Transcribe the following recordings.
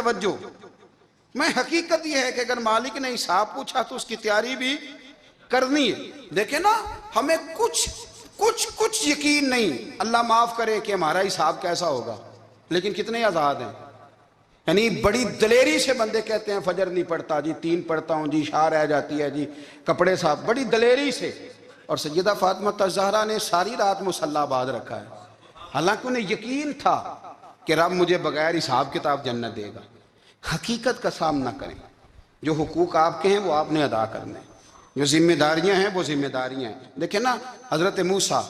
توجہ، میں حقیقت یہ ہے کہ اگر مالک نے حساب پوچھا تو اس کی تیاری بھی کرنی ہے۔ دیکھیں نا، ہمیں کچھ یقین نہیں، اللہ معاف کرے کہ ہمارا حساب کیسا ہوگا، لیکن کتنے آزاد ہیں۔ یعنی بڑی دلیری سے بندے کہتے ہیں فجر نہیں پڑھتا جی، 3 پڑھتا ہوں جی، شاہ رہ جاتی ہے جی، کپڑے صاف، بڑی دلیری سے۔ اور سیدہ فاطمہ الزہرا نے ساری رات مصلی باز رکھا ہے، حالانکہ انہیں یقین تھا کہ رب مجھے بغیر حساب کتاب جنت دے گا۔ حقیقت کا سامنا کریں، جو حقوق آپ کے ہیں وہ آپ نے ادا کرنے ہیں، جو ذمہ داریاں ہیں وہ ذمہ داریاں ہیں۔ دیکھیں نا، حضرت موسیٰ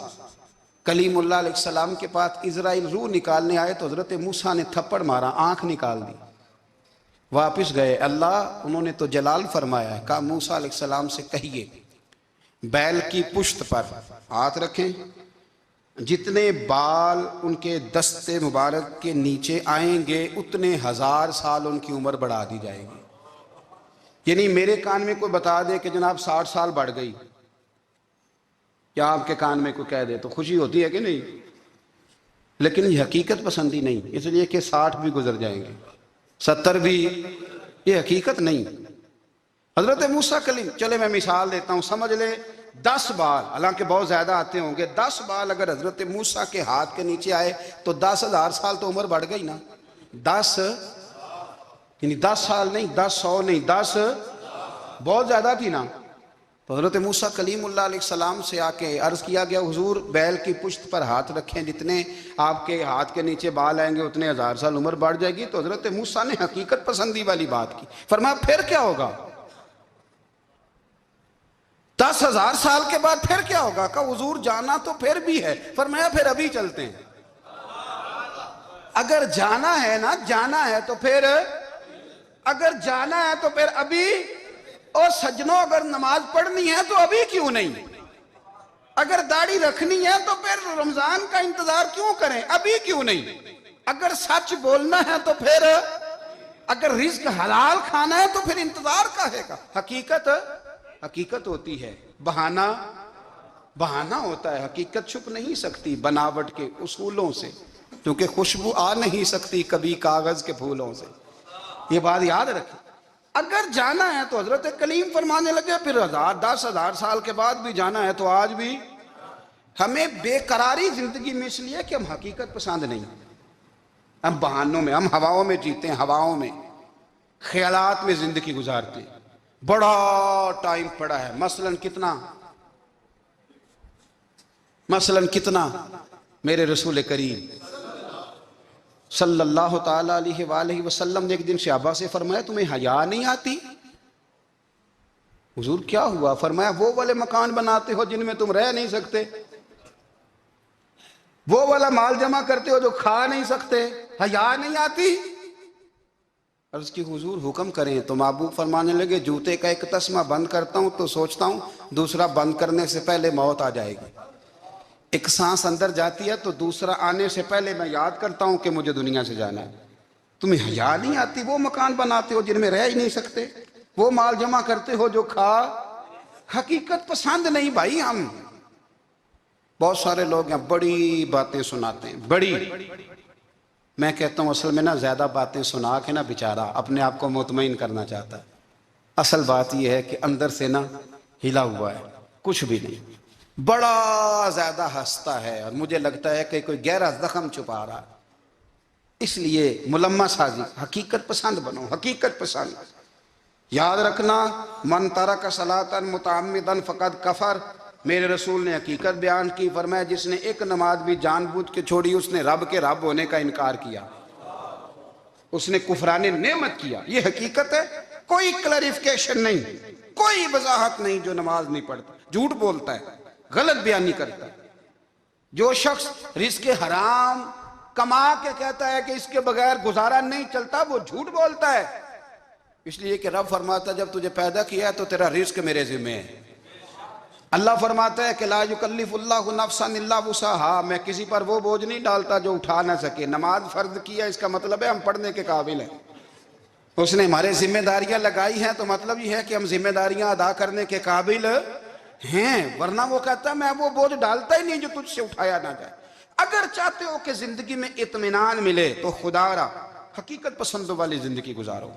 کلیم اللہ علیہ السلام کے پاس اسرائیل روح نکالنے آئے تو حضرت موسیٰ نے تھپڑ مارا، آنکھ نکال دی، واپس گئے۔ اللہ انہوں نے تو جلال فرمایا ہے، کہا موسیٰ علیہ السلام سے کہیے بیل کی پشت پر ہاتھ رکھیں، جتنے بال ان کے دست مبارک کے نیچے آئیں گے اتنے 1000 سال ان کی عمر بڑھا دی جائے گی۔ یعنی میرے کان میں کوئی بتا دے کہ جناب 60 سال بڑھ گئی، یا آپ کے کان میں کوئی کہہ دے تو خوشی ہوتی ہے کہ نہیں؟ لیکن یہ حقیقت پسندی نہیں، اس لیے کہ 60 بھی گزر جائیں گے، 70 بھی، یہ حقیقت نہیں۔ حضرت موسیٰ کلیم، چلے میں مثال دیتا ہوں، سمجھ لے 10 بال، حالانکہ بہت زیادہ آتے ہوں گے، 10 بال اگر حضرت موسیٰ کے ہاتھ کے نیچے آئے تو 10,000 سال تو عمر بڑھ گئی نا۔ 10 یعنی 10 سال نہیں، 10 100 نہیں، 10 بہت زیادہ تھی نا۔ تو حضرت موسیٰ کلیم اللہ علیہ السلام سے آ کے عرض کیا گیا، حضور بیل کی پشت پر ہاتھ رکھیں، جتنے آپ کے ہاتھ کے نیچے بال آئیں گے اتنے 1000 سال عمر بڑھ جائے گی۔ تو حضرت موسیٰ نے حقیقت پسندی والی بات کی، فرمایا پھر کیا ہوگا؟ 10,000 سال کے بعد پھر کیا ہوگا؟ کہا حضور جانا تو پھر بھی ہے، فرمایا پھر ابھی چلتے ہیں۔ اگر جانا ہے نا، جانا ہے تو پھر، اگر جانا ہے تو پھر ابھی۔ اور سجنوں، اگر نماز پڑھنی ہے تو ابھی کیوں نہیں؟ اگر داڑھی رکھنی ہے تو پھر رمضان کا انتظار کیوں کریں؟ ابھی کیوں نہیں؟ اگر سچ بولنا ہے تو پھر، اگر رزق حلال کھانا ہے تو پھر انتظار کاہے کا؟ حقیقت ہوتی ہے، بہانہ ہوتا ہے، حقیقت چھپ نہیں سکتی بناوٹ کے اصولوں سے، کیونکہ خوشبو آ نہیں سکتی کبھی کاغذ کے پھولوں سے۔ یہ بات یاد رکھیں، اگر جانا ہے تو حضرت کلیم فرمانے لگے پھر 10,000 سال کے بعد بھی جانا ہے تو آج بھی۔ ہمیں بے قراری زندگی میں اس لیے کہ ہم حقیقت پسند نہیں، ہم بہانوں میں، ہم ہواؤں میں جیتے ہیں، ہواؤں میں، خیالات میں زندگی گزارتے ہیں۔ بڑا ٹائم پڑا ہے، مثلاً کتنا میرے رسول کریم صلی اللہ تعالیٰ علیہ وآلہ وسلم نے ایک دن صحابہ سے فرمایا تمہیں حیا نہیں آتی؟ حضور کیا ہوا؟ فرمایا وہ والے مکان بناتے ہو جن میں تم رہ نہیں سکتے، وہ والا مال جمع کرتے ہو جو کھا نہیں سکتے، حیا نہیں آتی؟ عرض کی حضور حکم کریں تو محبوب فرمانے لگے جوتے کا ایک تسمہ بند کرتا ہوں تو سوچتا ہوں دوسرا بند کرنے سے پہلے موت آ جائے گی، ایک سانس اندر جاتی ہے تو دوسرا آنے سے پہلے میں یاد کرتا ہوں کہ مجھے دنیا سے جانا ہے۔ تمہیں حیا نہیں آتی؟ وہ مکان بناتے ہو جن میں رہ ہی نہیں سکتے، وہ مال جمع کرتے ہو جو کھا۔ حقیقت پسند نہیں بھائی ہم۔ بہت سارے لوگ ہیں بڑی باتیں سناتے ہیں، بڑی، میں کہتا ہوں اصل میں نا زیادہ باتیں سنا کے نا بیچارہ اپنے آپ کو مطمئن کرنا چاہتا ہے، اصل بات یہ ہے کہ اندر سے نا ہلا ہوا ہے، کچھ بھی نہیں، بڑا زیادہ ہنستا ہے اور مجھے لگتا ہے کہ کوئی گہرا زخم چھپا رہا ہے۔ اس لیے ملمہ سازی، حقیقت پسند بنو، حقیقت پسند۔ یاد رکھنا، من ترک صلاۃ متعمدا فقد کفر، میرے رسول نے حقیقت بیان کی، فرمایا جس نے ایک نماز بھی جان بوجھ کے چھوڑی اس نے رب کے رب ہونے کا انکار کیا، اس نے کفران نعمت کیا۔ یہ حقیقت ہے، کوئی کلیریفیکیشن نہیں، کوئی وضاحت نہیں۔ جو نماز نہیں پڑھتا، جھوٹ بولتا ہے، غلط بیانی کرتا ہے، جو شخص رزق حرام کما کے کہتا ہے کہ اس کے بغیر گزارا نہیں چلتا، وہ جھوٹ بولتا ہے۔ اس لیے کہ رب فرماتا ہے جب تجھے پیدا کیا ہے تو تیرا رزق میرے ذمہ ہے۔ اللہ فرماتا ہے کہ لا یکلف اللہ نفسا الا وسعها، میں کسی پر وہ بوجھ نہیں ڈالتا جو اٹھا نہ سکے۔ نماز فرض کیا اس کا مطلب ہے ہم پڑھنے کے قابل ہیں، اس نے ہمارے ذمہ داریاں لگائی ہیں تو مطلب یہ ہے کہ ہم ذمہ داریاں ادا کرنے کے قابل ہیں، ورنہ وہ کہتا ہے میں وہ بوجھ ڈالتا ہی نہیں جو تجھ سے اٹھایا نہ جائے۔ اگر چاہتے ہو کہ زندگی میں اطمینان ملے تو خدا را حقیقت پسندوں والی زندگی گزارو.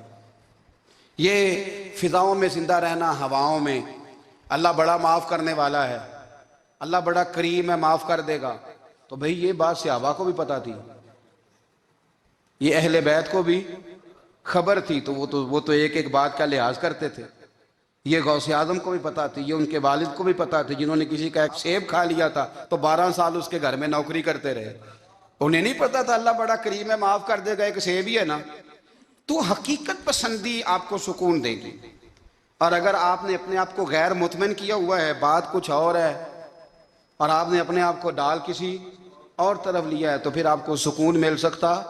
یہ فضاؤں میں زندہ رہنا، ہواؤں میں، اللہ بڑا معاف کرنے والا ہے، اللہ بڑا کریم ہے، معاف کر دے گا، تو بھئی یہ بات صحابہ کو بھی پتا تھی، یہ اہل بیت کو بھی خبر تھی، تو وہ تو ایک ایک بات کا لحاظ کرتے تھے. یہ غوث اعظم کو بھی پتا تھی، یہ ان کے والد کو بھی پتا تھی، جنہوں نے کسی کا ایک سیب کھا لیا تھا تو 12 سال اس کے گھر میں نوکری کرتے رہے. انہیں نہیں پتا تھا اللہ بڑا کریم ہے، معاف کر دے گا، ایک سیب ہی ہے نا. تو حقیقت پسندی آپ کو سکون دے گی. اور اگر آپ نے اپنے آپ کو غیر مطمئن کیا ہوا ہے، بات کچھ اور ہے، اور آپ نے اپنے آپ کو ڈال کسی اور طرف لیا ہے، تو پھر آپ کو سکون مل سکتا؟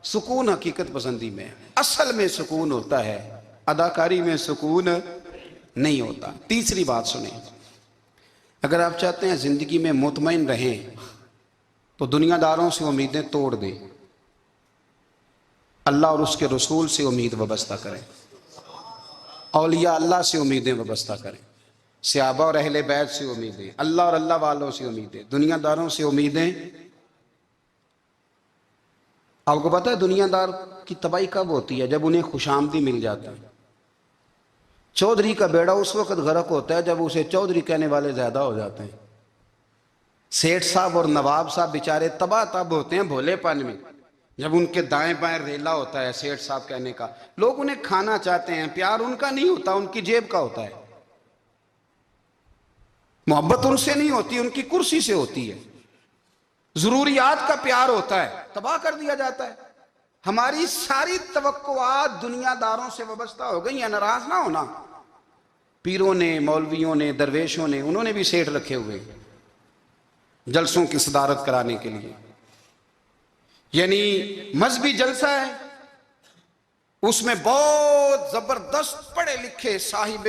سکون حقیقت پسندی میں، اصل میں سکون ہوتا ہے، اداکاری میں سکون نہیں ہوتا. تیسری بات سنیں، اگر آپ چاہتے ہیں زندگی میں مطمئن رہیں تو دنیا داروں سے امیدیں توڑ دیں، اللہ اور اس کے رسول سے امید وابستہ کریں، اولیاء اللہ سے امیدیں وابستہ کریں، صحابہ اور اہل بیت سے امیدیں، اللہ اور اللہ والوں سے امیدیں، دنیا داروں سے امیدیں. آپ کو پتہ ہے دنیا دار کی تباہی کب ہوتی ہے؟ جب انہیں خوش آمدی مل جاتا ہے. چودھری کا بیڑا اس وقت غرق ہوتا ہے جب اسے چودھری کہنے والے زیادہ ہو جاتے ہیں. سیٹھ صاحب اور نواب صاحب بیچارے تباہ تب ہوتے ہیں بھولے پن میں، جب ان کے دائیں بائیں ریلا ہوتا ہے سیٹھ صاحب کہنے کا. لوگ انہیں کھانا چاہتے ہیں، پیار ان کا نہیں ہوتا، ان کی جیب کا ہوتا ہے. محبت ان سے نہیں ہوتی، ان کی کرسی سے ہوتی ہے. ضروریات کا پیار ہوتا ہے، تباہ کر دیا جاتا ہے. ہماری ساری توقعات دنیا داروں سے وابستہ ہو گئی ہیں. ناراض نہ ہونا، پیروں نے، مولویوں نے، درویشوں نے، انہوں نے بھی سیٹ رکھے ہوئے جلسوں کی صدارت کرانے کے لیے. یعنی مذہبی جلسہ ہے، اس میں بہت زبردست پڑھے لکھے صاحب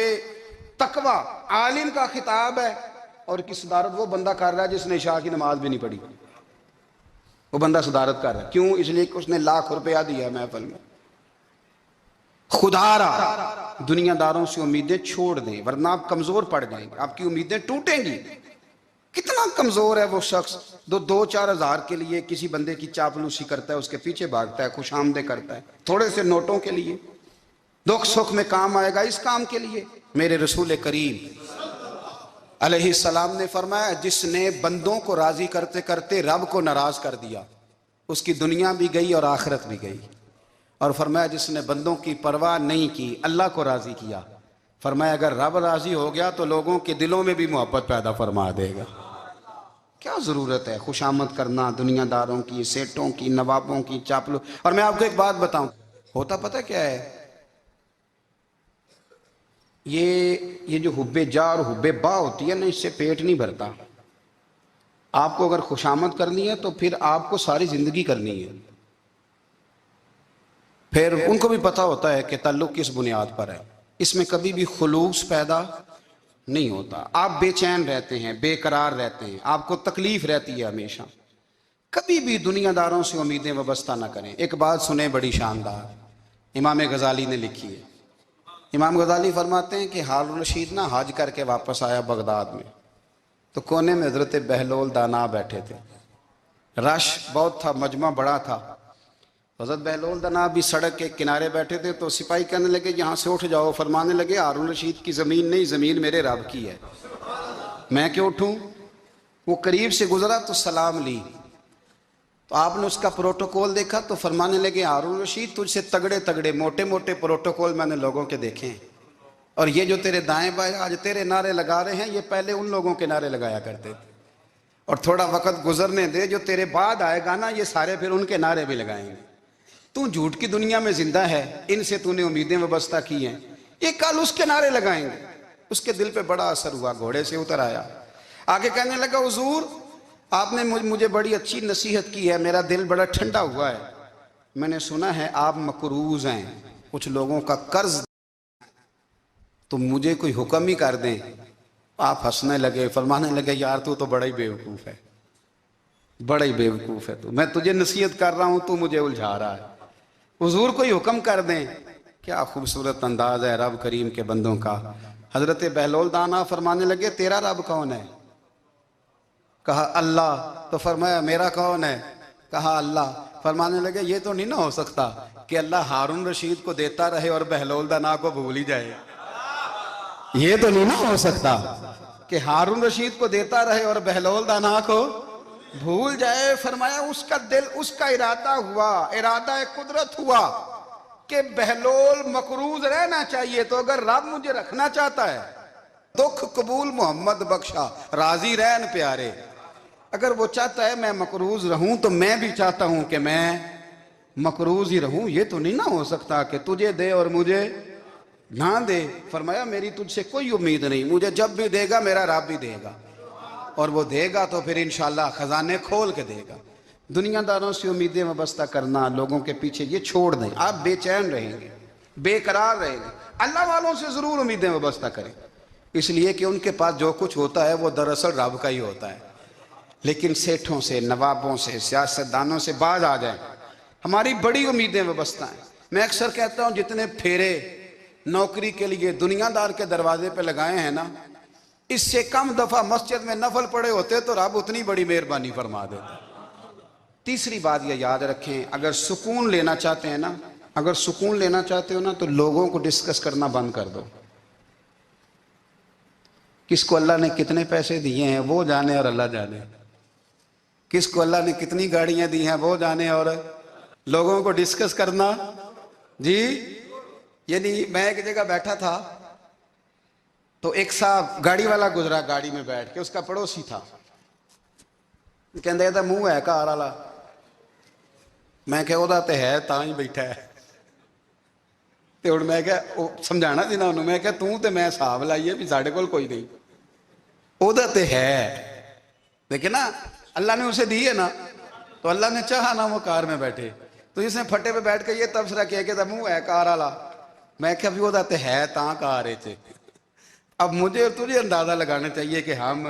تقوی عالم کا خطاب ہے، اور کی صدارت وہ بندہ کر رہا ہے جس نے عشاء کی نماز بھی نہیں پڑھی. وہ بندہ صدارت کر رہا ہے، کیوں؟ اس لیے کہ اس نے ₹1,00,000 دیا محفل میں. خدا را دنیا داروں سے امیدیں چھوڑ دیں، ورنہ آپ کمزور پڑ جائیں گے، آپ کی امیدیں ٹوٹیں گی. کتنا کمزور ہے وہ شخص جو 2-4 ہزار کے لیے کسی بندے کی چاپلوسی کرتا ہے، اس کے پیچھے بھاگتا ہے، خوش آمدیں کرتا ہے تھوڑے سے نوٹوں کے لیے. دکھ سکھ میں کام آئے گا اس کام کے لیے. میرے رسول کریم علیہ السلام نے فرمایا، جس نے بندوں کو راضی کرتے کرتے رب کو ناراض کر دیا، اس کی دنیا بھی گئی اور آخرت بھی گئی. اور فرمایا جس نے بندوں کی پرواہ نہیں کی، اللہ کو راضی کیا، فرمایا اگر رب راضی ہو گیا تو لوگوں کے دلوں میں بھی محبت پیدا فرما دے گا. کیا ضرورت ہے خوشامد کرنا دنیا داروں کی، سیٹوں کی، نوابوں کی، چاپلو. اور میں آپ کو ایک بات بتاؤں، ہوتا پتہ کیا ہے؟ یہ جو حب جا اور حب با ہوتی ہے نا، اس سے پیٹ نہیں بھرتا. آپ کو اگر خوشامد کرنی ہے تو پھر آپ کو ساری زندگی کرنی ہے. پھر ان کو بھی پتہ ہوتا ہے کہ تعلق کس بنیاد پر ہے، اس میں کبھی بھی خلوص پیدا نہیں ہوتا. آپ بے چین رہتے ہیں، بے قرار رہتے ہیں، آپ کو تکلیف رہتی ہے ہمیشہ. کبھی بھی دنیا داروں سے امیدیں وابستہ نہ کریں. ایک بات سنیں بڑی شاندار، امام غزالی نے لکھی ہے. امام غزالی فرماتے ہیں کہ ہارون الرشید نہ حج کر کے واپس آیا بغداد میں، تو کونے میں حضرت بہلول دانا بیٹھے تھے. رش بہت تھا، مجمع بڑا تھا. حضرت بہلول دانا بھی سڑک کے کنارے بیٹھے تھے، تو سپاہی کہنے لگے یہاں سے اٹھ جاؤ. فرمانے لگے ہارون الرشید کی زمین نہیں، زمین میرے رب کی ہے، میں کیوں اٹھوں؟ وہ قریب سے گزرا تو سلام لی، تو آپ نے اس کا پروٹوکول دیکھا تو فرمانے لگے ہارون الرشید تجھ سے تگڑے تگڑے موٹے موٹے پروٹوکول میں نے لوگوں کے دیکھے ہیں، اور یہ جو تیرے دائیں بائیں آج تیرے نعرے لگا رہے ہیں، یہ پہلے ان لوگوں کے نعرے لگایا کرتے تھے. اور تھوڑا وقت گزرنے دے، جو تیرے بعد آئے گا نا، یہ سارے پھر ان کے نعرے بھی لگائیں گے. تو جھوٹ کی دنیا میں زندہ ہے، ان سے تو نے امیدیں وابستہ کی ہیں، یہ کل اس کے نعرے لگائیں گے. اس کے دل پہ بڑا اثر ہوا، گھوڑے سے اتر آیا، آگے کہنے لگا حضور آپ نے مجھے بڑی اچھی نصیحت کی ہے، میرا دل بڑا ٹھنڈا ہوا ہے. میں نے سنا ہے آپ مقروض ہیں، کچھ لوگوں کا قرض، تو مجھے کوئی حکم ہی کر دیں. آپ ہنسنے لگے، فرمانے لگے یار تو بڑا ہی بیوقوف ہے، بڑا ہی بیوقوف ہے تو. میں تجھے نصیحت کر رہا ہوں، تو مجھے الجھا رہا ہے. حضور کوئی حکم کر دیں. کیا خوبصورت انداز ہے رب کریم کے بندوں کا. حضرت بہلول دانا فرمانے لگے تیرا رب کون ہے؟ کہا اللہ. تو فرمایا میرا کون ہے؟ کہا اللہ. فرمانے لگے یہ تو نہیں نہ ہو سکتا کہ اللہ ہارون رشید کو دیتا رہے اور بہلول دانا کو بھول ہی جائے؟ یہ تو نہیں نا ہو سکتا کہ ہارون رشید کو دیتا رہے اور بہلول دانا کو بھول جائے۔ فرمایا اس کا دل، اس کا ارادہ ہوا، ارادہ قدرت ہوا کہ بہلول مقروض رہنا چاہیے، تو اگر رب مجھے رکھنا چاہتا ہے، دکھ قبول محمد بخشا راضی رہن پیارے، اگر وہ چاہتا ہے میں مقروض رہوں تو میں بھی چاہتا ہوں کہ میں مقروض ہی رہوں۔ یہ تو نہیں نہ ہو سکتا کہ تجھے دے اور مجھے نہ دے۔ فرمایا میری تجھ سے کوئی امید نہیں، مجھے جب بھی دے گا میرا رب بھی دے گا، اور وہ دے گا تو پھر انشاءاللہ خزانے کھول کے دے گا۔ دنیا داروں سے امیدیں وابستہ کرنا، لوگوں کے پیچھے، یہ چھوڑ دیں، آپ بے چین رہیں گے، بے قرار رہیں گے۔ اللہ والوں سے ضرور امیدیں وابستہ کریں، اس لیے کہ ان کے پاس جو کچھ ہوتا ہے وہ دراصل رب کا ہی ہوتا ہے۔ لیکن سیٹھوں سے، نوابوں سے، سیاستدانوں سے باز آ جائیں، ہماری بڑی امیدیں وابستہ ہیں۔ میں اکثر کہتا ہوں جتنے پھیرے نوکری کے لیے دنیا دار کے دروازے پہ لگائے ہیں نا، اس سے کم دفعہ مسجد میں نفل پڑے ہوتے تو رب اتنی بڑی مہربانی فرما دیتا۔ تیسری بات یہ یاد رکھیں، اگر سکون لینا چاہتے ہیں نا، اگر سکون لینا چاہتے ہو نا تو لوگوں کو ڈسکس کرنا بند کر دو۔ کس کو اللہ نے کتنے پیسے دیے ہیں وہ جانے اور اللہ جانے، کس کو اللہ نے کتنی گاڑیاں دی ہیں وہ جانے، اور لوگوں کو ڈسکس کرنا جی۔ یعنی میں ایک جگہ بیٹھا تھا تو ایک صاحب گاڑی والا گزرا، گاڑی میں بیٹھ کے، اس کا پڑوسی تھا، کہندے تھا منہ ہے کار والا، میں کہ وہ تے ہے تاں ہی بیٹھا ہے، تے ہن میں کہ سمجھانا سی نا انہوں، میں کہ توں تے میں حساب لائیے بھی ساڈے کول کوئی نہیں، وہ تے ہے، لیکن نا اللہ نے اسے دی ہے نا، تو اللہ نے چاہا نا وہ کار میں بیٹھے، تو اس نے پھٹے پہ بیٹھ کے یہ تبصرہ کیا کہ منہ ہے کار والا، میں کہ ابھی وہ تے ہے تاں کار ہے۔ اب مجھے اور تجھے اندازہ لگانا چاہیے کہ ہم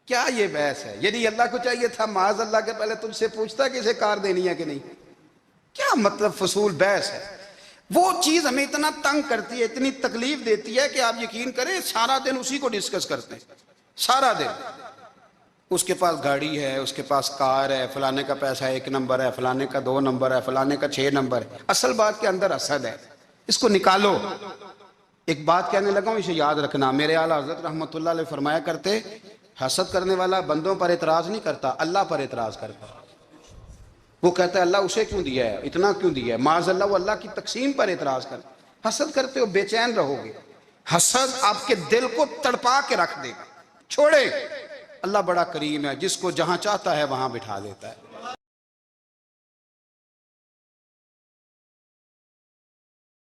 کیا یہ بحث ہے؟ یعنی اللہ کو چاہیے تھا معاذ اللہ کے پہلے تجھ سے پوچھتا کہ اسے کار دینی ہے کہ نہیں؟ کیا مطلب فضول بحث ہے؟ وہ چیز ہمیں اتنا تنگ کرتی ہے، اتنی تکلیف دیتی ہے کہ آپ یقین کریں سارا دن اسی کو ڈسکس کرتے ہیں، سارا دن۔ اس کے پاس گاڑی ہے، اس کے پاس کار ہے، فلانے کا پیسہ 1 نمبر ہے، فلانے کا 2 نمبر ہے، فلانے کا 6 نمبر ہے۔ اصل بات کے اندر حسد ہے، اس کو نکالو۔ ایک بات کہنے لگا ہوں، اسے یاد رکھنا، میرے اعلیٰ حضرت رحمۃ اللہ علیہ فرمایا کرتے، حسد کرنے والا بندوں پر اعتراض نہیں کرتا، اللہ پر اعتراض کرتا۔ وہ کہتا ہے اللہ اسے کیوں دیا ہے، اتنا کیوں دیا ہے، معاذ اللہ وہ اللہ کی تقسیم پر اعتراض کرتا۔ حسد کرتے ہو بے چین رہو گے، حسد آپ کے دل کو تڑپا کے رکھ دے گا۔ چھوڑے، اللہ بڑا کریم ہے، جس کو جہاں چاہتا ہے وہاں بٹھا دیتا ہے۔